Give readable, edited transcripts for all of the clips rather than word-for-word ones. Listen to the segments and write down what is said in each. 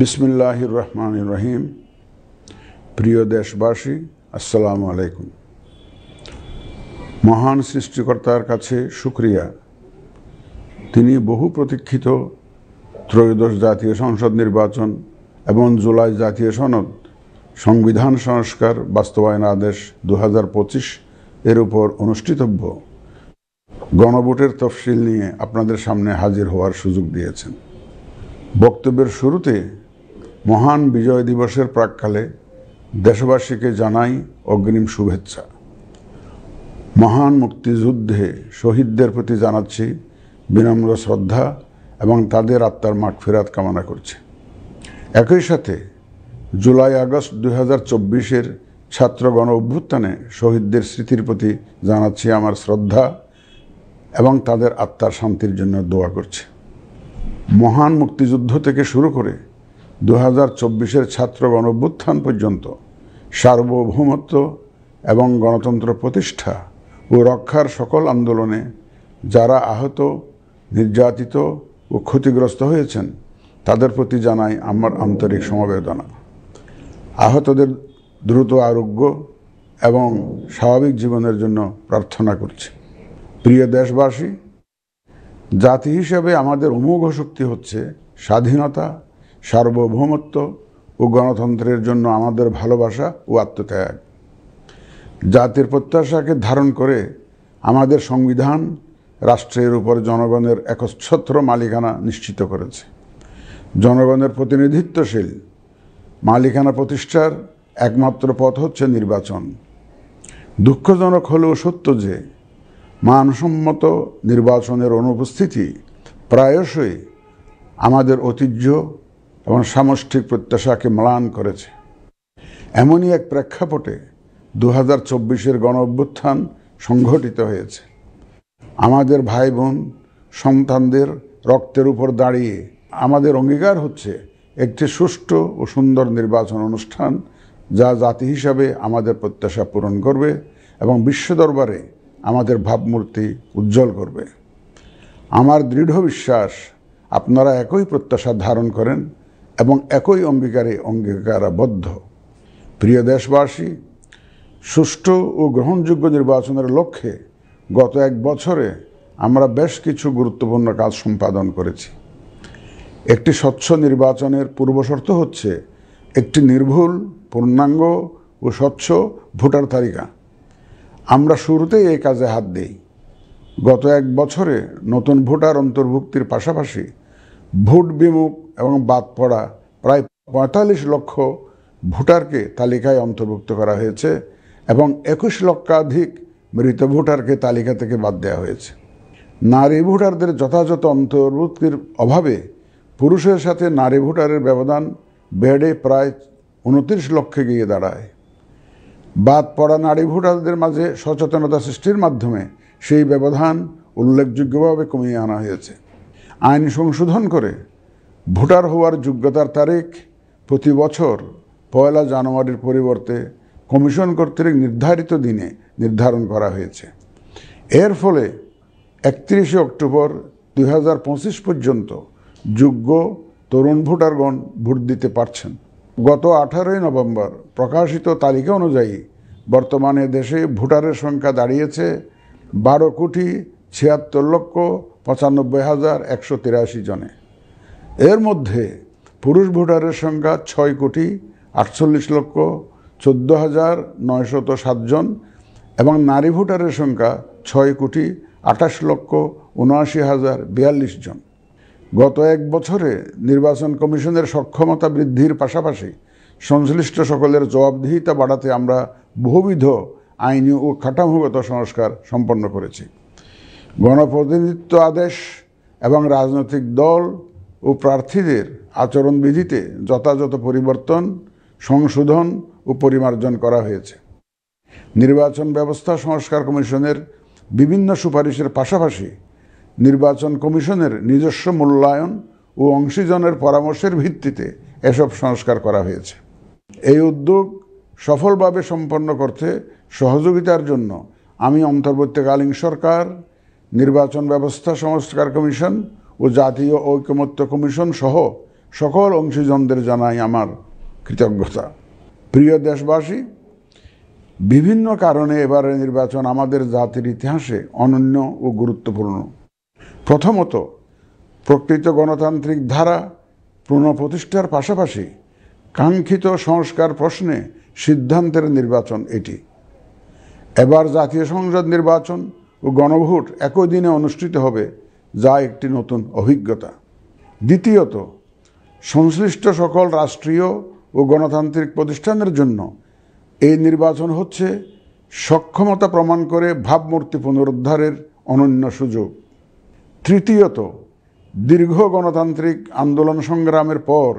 বিসমিল্লাহির রহমানির রহিম। প্রিয় দেশবাসী, আসসালামু আলাইকুম। মহান সৃষ্টিকর্তার কাছে শুকরিয়া, তিনি বহু প্রতীক্ষিত ত্রয়োদশ জাতীয় সংসদ নির্বাচন এবং জুলাই জাতীয় সনদ সংবিধান সংস্কার বাস্তবায়ন আদেশ 2025 এর উপর অনুষ্ঠিতব্য গণভোটের তফসিল নিয়ে আপনাদের সামনে হাজির হওয়ার সুযোগ দিয়েছেন। বক্তব্যের শুরুতে মহান বিজয় দিবসের প্রাক্কালে দেশবাসীকে জানাই অগ্রিম শুভেচ্ছা। মহান মুক্তিযুদ্ধে শহীদদের প্রতি জানাচ্ছি বিনম্র শ্রদ্ধা এবং তাদের আত্মার মাগফিরাত কামনা করছি। একই সাথে জুলাই আগস্ট 2024-এর ছাত্র গণ অভ্যুত্থানে শহীদদের স্মৃতির প্রতি জানাচ্ছি আমার শ্রদ্ধা এবং তাদের আত্মার শান্তির জন্য দোয়া করছি। মহান মুক্তিযুদ্ধ থেকে শুরু করে 2024-এর ছাত্র গণ অভ্যুত্থান পর্যন্ত সার্বভৌমত্ব এবং গণতন্ত্র প্রতিষ্ঠা ও রক্ষার সকল আন্দোলনে যারা আহত, নির্যাতিত ও ক্ষতিগ্রস্ত হয়েছেন তাদের প্রতি জানাই আমার আন্তরিক সমবেদনা। আহতদের দ্রুত আরোগ্য এবং স্বাভাবিক জীবনের জন্য প্রার্থনা করছি। প্রিয় দেশবাসী, জাতি হিসেবে আমাদের অমোঘ শক্তি হচ্ছে স্বাধীনতা, সার্বভৌমত্ব ও গণতন্ত্রের জন্য আমাদের ভালোবাসা ও আত্মত্যাগ। জাতির প্রত্যাশাকে ধারণ করে আমাদের সংবিধান রাষ্ট্রের উপর জনগণের একচ্ছত্র মালিকানা নিশ্চিত করেছে। জনগণের প্রতিনিধিত্বশীল মালিকানা প্রতিষ্ঠার একমাত্র পথ হচ্ছে নির্বাচন। দুঃখজনক হলেও সত্য যে মানসম্মত নির্বাচনের অনুপস্থিতি প্রায়শই আমাদের ঐতিহ্য এবং সামষ্টিক প্রত্যাশাকে ম্লান করেছে। এমনই এক প্রেক্ষাপটে 2024-এর গণ অভ্যুত্থান সংঘটিত হয়েছে। আমাদের ভাই বোন সন্তানদের রক্তের উপর দাঁড়িয়ে আমাদের অঙ্গীকার হচ্ছে একটি সুষ্ঠু ও সুন্দর নির্বাচন অনুষ্ঠান, যা জাতি হিসাবে আমাদের প্রত্যাশা পূরণ করবে এবং বিশ্ব দরবারে আমাদের ভাবমূর্তি উজ্জ্বল করবে। আমার দৃঢ় বিশ্বাস আপনারা একই প্রত্যাশা ধারণ করেন এবং একই অঙ্গীকারাবদ্ধ। প্রিয় দেশবাসী, সুষ্ঠু ও গ্রহণযোগ্য নির্বাচনের লক্ষ্যে গত এক বছরে আমরা বেশ কিছু গুরুত্বপূর্ণ কাজ সম্পাদন করেছি। একটি স্বচ্ছ নির্বাচনের পূর্বশর্ত হচ্ছে একটি নির্ভুল, পূর্ণাঙ্গ ও স্বচ্ছ ভোটার তালিকা। আমরা শুরুতেই এই কাজে হাত দিই। গত এক বছরে নতুন ভোটার অন্তর্ভুক্তির পাশাপাশি ভোট বিমুখ এবং বাদ পড়া প্রায় 45 লক্ষ ভোটারকে তালিকায় অন্তর্ভুক্ত করা হয়েছে এবং 21 লক্ষাধিক মৃত ভোটারকে তালিকা থেকে বাদ দেওয়া হয়েছে। নারী ভোটারদের যথাযথ অন্তর্ভুক্তির অভাবে পুরুষের সাথে নারী ভোটারের ব্যবধান বেড়ে প্রায় 29 লক্ষে গিয়ে দাঁড়ায়। বাদ পড়া নারী ভোটারদের মাঝে সচেতনতা সৃষ্টির মাধ্যমে সেই ব্যবধান উল্লেখযোগ্যভাবে কমিয়ে আনা হয়েছে। আইন সংশোধন করে ভোটার হওয়ার যোগ্যতার তারিখ প্রতি বছর 1 জানুয়ারির পরিবর্তে কমিশন কর্তৃক নির্ধারিত দিনে নির্ধারণ করা হয়েছে। এর ফলে 31 অক্টোবর 2025 পর্যন্ত যোগ্য তরুণ ভোটারগণ ভোট দিতে পারছেন। গত 18 নভেম্বর প্রকাশিত তালিকা অনুযায়ী বর্তমানে দেশে ভোটারের সংখ্যা দাঁড়িয়েছে 12,76,95,183 জনে। এর মধ্যে পুরুষ ভোটারের সংখ্যা 6,48,14,907 জন এবং নারী ভোটারের সংখ্যা 6,28,79,042 জন। গত এক বছরে নির্বাচন কমিশনের সক্ষমতা বৃদ্ধির পাশাপাশি সংশ্লিষ্ট সকলের জবাবদিহিতা বাড়াতে আমরা বহুবিধ আইনি ও কাঠামোগত সংস্কার সম্পন্ন করেছি। গণপ্রতিনিধিত্ব আদেশ এবং রাজনৈতিক দল ও প্রার্থীদের আচরণবিধিতে যথাযথ পরিবর্তন, সংশোধন ও পরিমার্জন করা হয়েছে। নির্বাচন ব্যবস্থা সংস্কার কমিশনের বিভিন্ন সুপারিশের পাশাপাশি নির্বাচন কমিশনের নিজস্ব মূল্যায়ন ও অংশীজনের পরামর্শের ভিত্তিতে এসব সংস্কার করা হয়েছে। এই উদ্যোগ সফলভাবে সম্পন্ন করতে সহযোগিতার জন্য আমি অন্তর্বর্তীকালীন সরকার, নির্বাচন ব্যবস্থা সংস্কার কমিশন ও জাতীয় ঐকমত্য কমিশন সহ সকল অংশীজনদের জানাই আমার কৃতজ্ঞতা। প্রিয় দেশবাসী, বিভিন্ন কারণে এবারের নির্বাচন আমাদের জাতির ইতিহাসে অনন্য ও গুরুত্বপূর্ণ। প্রথমত, প্রকৃত গণতান্ত্রিক ধারা পুনঃপ্রতিষ্ঠার পাশাপাশি কাঙ্ক্ষিত সংস্কার প্রশ্নে সিদ্ধান্তের নির্বাচন এটি। এবার জাতীয় সংসদ নির্বাচন ও গণভোট একই দিনে অনুষ্ঠিত হবে, যা একটি নতুন অভিজ্ঞতা। দ্বিতীয়ত, সংশ্লিষ্ট সকল রাষ্ট্রীয় ও গণতান্ত্রিক প্রতিষ্ঠানের জন্য এই নির্বাচন হচ্ছে সক্ষমতা প্রমাণ করে ভাবমূর্তি পুনরুদ্ধারের অনন্য সুযোগ। তৃতীয়ত, দীর্ঘ গণতান্ত্রিক আন্দোলন সংগ্রামের পর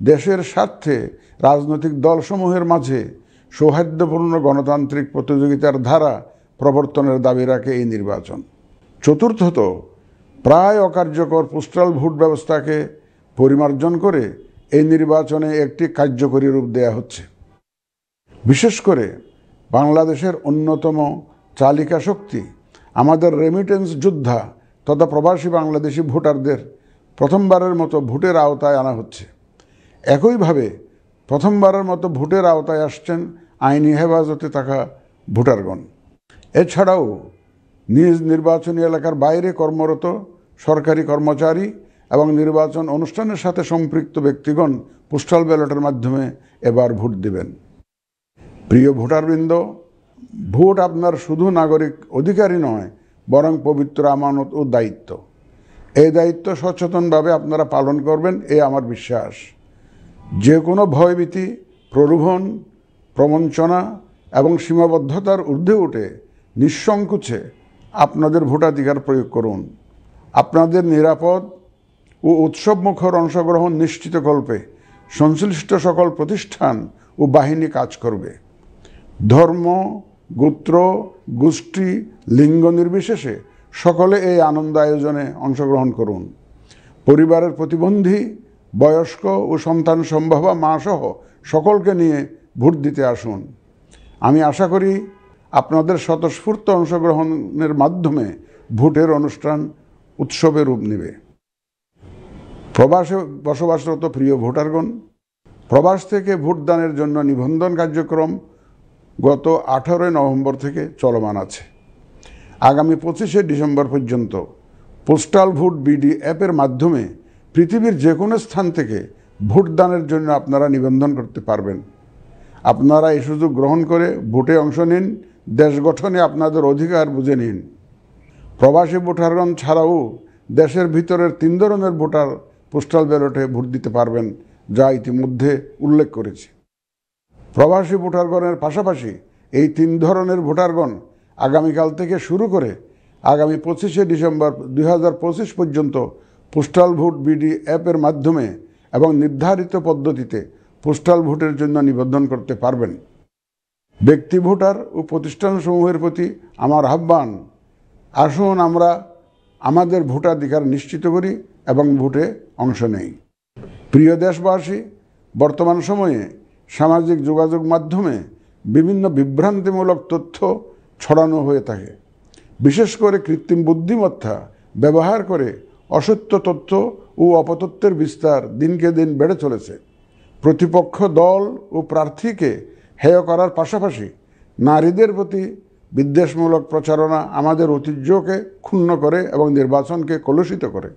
দেশের স্বার্থে রাজনৈতিক দলসমূহের মাঝে সৌহার্দ্যপূর্ণ গণতান্ত্রিক প্রতিযোগিতার ধারা প্রবর্তনের দাবি রাখে এই নির্বাচন। চতুর্থত, প্রায় অকার্যকর পোস্টাল ভোট ব্যবস্থাকে পরিমার্জন করে এই নির্বাচনে একটি কার্যকরী রূপ দেয়া হচ্ছে। বিশেষ করে বাংলাদেশের অন্যতম চালিকা শক্তি আমাদের রেমিটেন্স যোদ্ধা তথা প্রবাসী বাংলাদেশি ভোটারদের প্রথমবারের মতো ভোটের আওতায় আনা হচ্ছে। একইভাবে প্রথমবারের মতো ভোটের আওতায় আসছেন আইনি হেফাজতে থাকা ভোটারগণ। এছাড়াও নিজ নির্বাচনী এলাকার বাইরে কর্মরত সরকারি কর্মচারী এবং নির্বাচন অনুষ্ঠানের সাথে সম্পৃক্ত ব্যক্তিগণ পোস্টাল ব্যালটের মাধ্যমে এবার ভোট দিবেন। প্রিয় ভোটারবৃন্দ, ভোট আপনার শুধু নাগরিক অধিকারই নয়, বরং পবিত্র আমানত ও দায়িত্ব। এই দায়িত্ব সচেতনভাবে আপনারা পালন করবেন, এ আমার বিশ্বাস। যে কোনো ভয়ভীতি, প্রলোভন, প্রবঞ্চনা এবং সীমাবদ্ধতার ঊর্ধ্বে উঠে নিঃসংকোচে আপনাদের ভোটাধিকার প্রয়োগ করুন। আপনাদের নিরাপদ ও উৎসবমুখর অংশগ্রহণ নিশ্চিতকল্পে সংশ্লিষ্ট সকল প্রতিষ্ঠান ও বাহিনী কাজ করবে। ধর্ম, গোত্র, গোষ্ঠী, লিঙ্গ নির্বিশেষে সকলে এই আনন্দ আয়োজনে অংশগ্রহণ করুন। পরিবারের প্রতিবন্ধী, বয়স্ক ও সন্তান সম্ভবা মা সহ সকলকে নিয়ে ভোট দিতে আসুন। আমি আশা করি আপনাদের স্বতঃস্ফূর্ত অংশগ্রহণের মাধ্যমে ভোটের অনুষ্ঠান উৎসবে রূপ নেবে। প্রবাসে বসবাসরত প্রিয় ভোটারগণ, প্রবাস থেকে ভোটদানের জন্য নিবন্ধন কার্যক্রম গত 18 নভেম্বর থেকে চলমান আছে। আগামী 25শে ডিসেম্বর পর্যন্ত পোস্টাল ভোট বিডি অ্যাপের মাধ্যমে পৃথিবীর যে কোনো স্থান থেকে ভোটদানের জন্য আপনারা নিবন্ধন করতে পারবেন। আপনারা এই সুযোগ গ্রহণ করে ভোটে অংশ নিন, দেশ গঠনে আপনাদের অধিকার বুঝে নিন। প্রবাসী ভোটারগণ ছাড়াও দেশের ভিতরের 3 ধরনের ভোটার পোস্টাল ব্যালটে ভোট দিতে পারবেন, যা ইতিমধ্যে উল্লেখ করেছি। প্রবাসী ভোটারগণের পাশাপাশি এই 3 ধরনের ভোটারগণ আগামীকাল থেকে শুরু করে আগামী 25শে ডিসেম্বর 2025 পর্যন্ত পোস্টাল ভোট বিডি অ্যাপের মাধ্যমে এবং নির্ধারিত পদ্ধতিতে পোস্টাল ভোটের জন্য নিবন্ধন করতে পারবেন। ব্যক্তি ভোটার ও প্রতিষ্ঠানসমূহের প্রতি আমার আহ্বান, আসুন আমরা আমাদের ভোটাধিকার নিশ্চিত করি এবং ভোটে অংশ নেই। প্রিয় দেশবাসী, বর্তমান সময়ে সামাজিক যোগাযোগ মাধ্যমে বিভিন্ন বিভ্রান্তিমূলক তথ্য ছড়ানো হয়ে থাকে। বিশেষ করে কৃত্রিম বুদ্ধিমত্তা ব্যবহার করে অসত্য তথ্য ও অপতথ্যের বিস্তার দিনকে দিন বেড়ে চলেছে। প্রতিপক্ষ দল ও প্রার্থীকে হেয় করার পাশাপাশি নারীদের প্রতি বিদ্বেষমূলক প্রচারণা আমাদের ঐতিহ্যকে ক্ষুণ্ণ করে এবং নির্বাচনকে কলুষিত করে।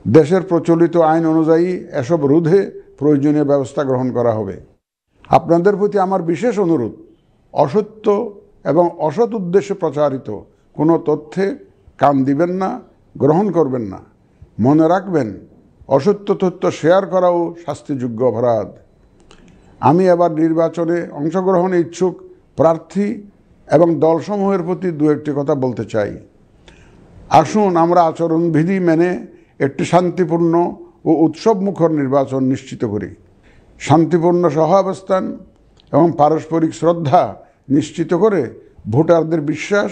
দেশের প্রচলিত আইন অনুযায়ী এসব রোধে প্রয়োজনীয় ব্যবস্থা গ্রহণ করা হবে। আপনাদের প্রতি আমার বিশেষ অনুরোধ, অসত্য এবং অসৎ উদ্দেশ্যে প্রচারিত কোনো তথ্যে কান দিবেন না, গ্রহণ করবেন না। মনে রাখবেন, অসত্য তথ্য শেয়ার করাও শাস্তিযোগ্য অপরাধ। আমি এবার নির্বাচনে অংশগ্রহণে ইচ্ছুক প্রার্থী এবং দলসমূহের প্রতি 2-1টি কথা বলতে চাই। আসুন আমরা আচরণবিধি মেনে একটি শান্তিপূর্ণ ও উৎসবমুখর নির্বাচন নিশ্চিত করি। শান্তিপূর্ণ সহাবস্থান এবং পারস্পরিক শ্রদ্ধা নিশ্চিত করে ভোটারদের বিশ্বাস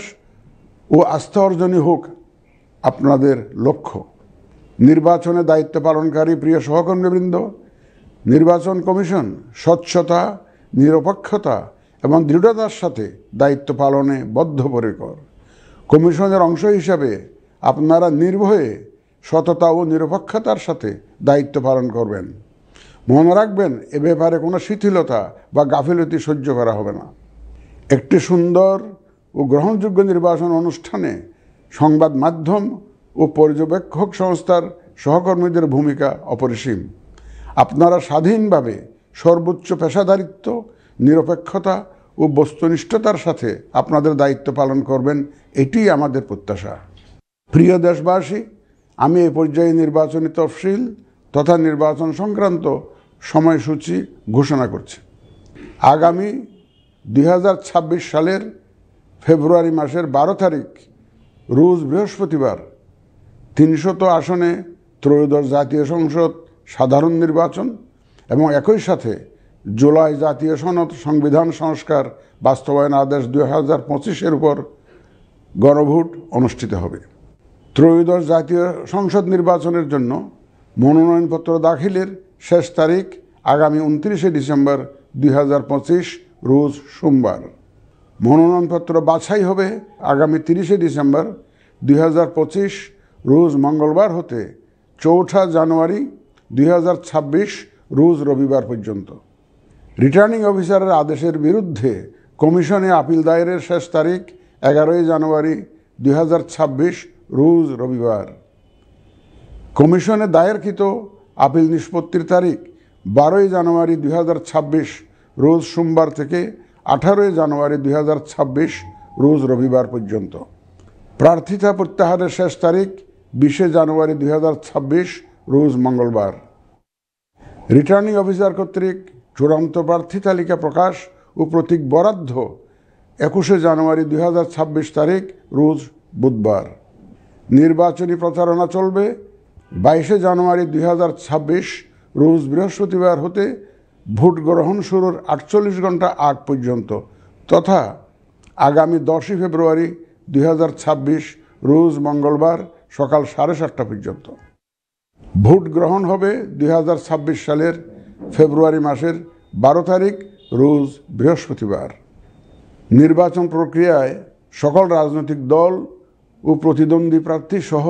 ও আস্থা অর্জনই হোক আপনাদের লক্ষ্য। নির্বাচনে দায়িত্ব পালনকারী প্রিয় সহকর্মীবৃন্দ, নির্বাচন কমিশন স্বচ্ছতা, নিরপেক্ষতা এবং দৃঢ়তার সাথে দায়িত্ব পালনে বদ্ধপরিকর। কমিশনের অংশ হিসাবে আপনারা নির্ভয়ে সততা ও নিরপেক্ষতার সাথে দায়িত্ব পালন করবেন। মনে রাখবেন, এ ব্যাপারে কোনো শিথিলতা বা গাফিলতি সহ্য করা হবে না। একটি সুন্দর ও গ্রহণযোগ্য নির্বাচন অনুষ্ঠানে সংবাদ মাধ্যম ও পর্যবেক্ষক সংস্থার সহকর্মীদের ভূমিকা অপরিসীম। আপনারা স্বাধীনভাবে সর্বোচ্চ পেশাদারিত্ব, নিরপেক্ষতা ও বস্তুনিষ্ঠতার সাথে আপনাদের দায়িত্ব পালন করবেন, এটিই আমাদের প্রত্যাশা। প্রিয় দেশবাসী, আমি এই পর্যায়ে নির্বাচনী তফসিল তথা নির্বাচন সংক্রান্ত সময়সূচি ঘোষণা করছি। আগামী 2026 সালের ফেব্রুয়ারি মাসের 12 তারিখ রোজ বৃহস্পতিবার 300 আসনে ত্রয়োদশ জাতীয় সংসদ সাধারণ নির্বাচন এবং একই সাথে জুলাই জাতীয় সনদ সংবিধান সংস্কার বাস্তবায়ন আদেশ 2025-এর উপর গণভোট অনুষ্ঠিত হবে। ত্রয়োদশ জাতীয় সংসদ নির্বাচনের জন্য মনোনয়নপত্র দাখিলের শেষ তারিখ আগামী 29 ডিসেম্বর 2025 রোজ সোমবার। মনোনয়নপত্র বাছাই হবে আগামী 30 ডিসেম্বর 2025 রোজ মঙ্গলবার হতে 4 জানুয়ারি 2026 রোজ রবিবার পর্যন্ত। রিটার্নিং অফিসারের আদেশের বিরুদ্ধে কমিশনে আপিল দায়েরের শেষ তারিখ 11 জানুয়ারি 2026 রোজ রবিবার। কমিশনে দায়েরকৃত আপিল নিষ্পত্তির তারিখ 12 জানুয়ারি 2026 রোজ সোমবার থেকে 18 জানুয়ারি 2026 রোজ রবিবার পর্যন্ত। প্রার্থিতা প্রত্যাহারের শেষ তারিখ 20 জানুয়ারি 2026 রোজ মঙ্গলবার। রিটার্নিং অফিসার কর্তৃক চূড়ান্ত প্রার্থী তালিকা প্রকাশ ও প্রতীক বরাদ্দ 21 জানুয়ারি 2026 তারিখ রোজ বুধবার। নির্বাচনী প্রচারণা চলবে 22 জানুয়ারি 2026 রোজ বৃহস্পতিবার হতে ভোট গ্রহণ শুরুর 48 ঘন্টা আগ পর্যন্ত তথা আগামী 10 ফেব্রুয়ারি 2026 রোজ মঙ্গলবার সকাল 7:30 পর্যন্ত। ভোট গ্রহণ হবে 2026 সালের ফেব্রুয়ারি মাসের 12 তারিখ রোজ বৃহস্পতিবার। নির্বাচন প্রক্রিয়ায় সকল রাজনৈতিক দল ও প্রতিদ্বন্দ্বী প্রার্থী সহ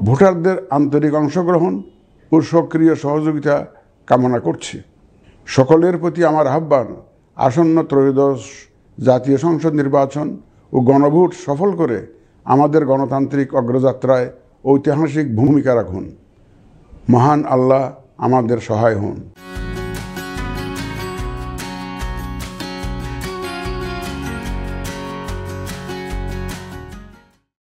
ভোটারদের আন্তরিক অংশগ্রহণ ও সক্রিয় সহযোগিতা কামনা করছি। সকলের প্রতি আমার আহ্বান, আসন্ন ত্রয়োদশ জাতীয় সংসদ নির্বাচন ও গণভোট সফল করে আমাদের গণতান্ত্রিক অগ্রযাত্রায় ঐতিহাসিক ভূমিকা রাখুন। মহান আল্লাহ আমাদের সহায় হন।